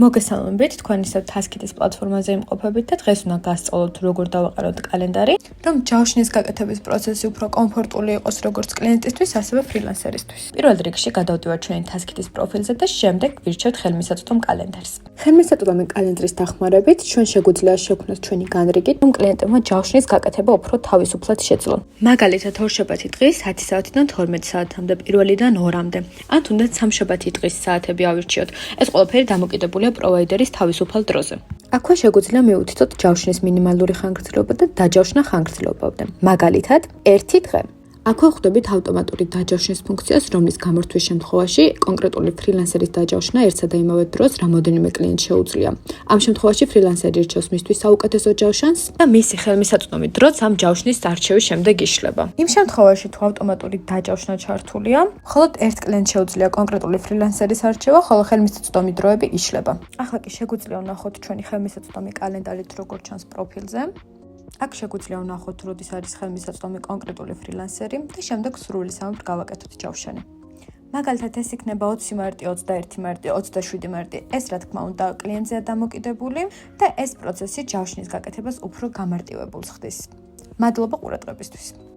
მოგესალმებით, თქვენ ისევ TaskIt-ის პლატფორმაზე იმყოფებით და დღეს უნდა გასწავლოთ, როგორ დავაყენოთ კალენდარი, რომ ჯავშნის გაკეთების პროცესი უფრო კომფორტული იყოს როგორც კლიენტისთვის, ასევე ფრილანსერისთვის. პირველ რიგში გადავდივართ ჩვენი TaskIt-ის პროფილზე და შემდეგ ვირჩევთ ხელმისაწვდომ კალენდარს. ხელმისაწვდომი კალენდრის დახმარებით ჩვენ შეგვიძლია შევქმნათ ჩვენი განრიგი, რომ კლიენტებმა ჯავშნის გაკეთება უფრო თავისუფლად შეძლონ. მაგალითად, ორშაბათი დღის 10 საათიდან 12 საათამდე, პირველიდან 2-მდე, ან თუნდაც სამშაბათი დღის საათები ავირჩიოთ. ეს ყველაფერი დამოკიდებულია პროვაიდერის თავისუფალ დროზე. აქვე შეგვიძლია მივუთითოთ ჯავშნის მინიმალური ხანგრძლივობა და დაჯავშნა ხანგრძლივობამდე. მაგალითად, 1 დღე. აქვე ხვდებით ავტომატური დაჯავშნის ფუნქციას, რომლის გამორთვის შემთხვევაში კონკრეტული ფრილანსერის დაჯავშნა ერთსა და იმავე დროს რამოდენიმე კლიენტს შეუძლია. ამ შემთხვევაში ფრილანსერი ირჩევს მისთვის საუკეთესო ჯავშანს და მისი ხელმისაწვდომი დროც ამ ჯავშნის არჩევის შემდეგ იშლება. იმ შემთხვევაში, თუ ავტომატური დაჯავშნა ჩართულია, მხოლოდ ერთ კლიენტს შეუძლია კონკრეტული ფრილანსერის არჩევა, ხოლო ხელმისაწვდომი დროები იშლება. ახლა კი შეგვიძლია ვნახოთ ჩვენი ხელმისაწვდომი კალენდარით, როგორც ჩანს პროფილზე. აქ შეგვიძლია ვნახოთ, როდის არის ხელმისაწვდომი კონკრეტული ფრილანსერი და შემდეგ სრული სამი გავაკეთოთ ჯავშანი. მაგალითად, ეს იქნება 20 მარტი, 21 მარტი, 27 მარტი. ეს რა თქმა უნდა კლიენტზეა დამოკიდებული და ეს პროცესი ჯავშნის გაკეთებას უფრო გამარტივებულს ხდის. მადლობა ყურადღებისთვის.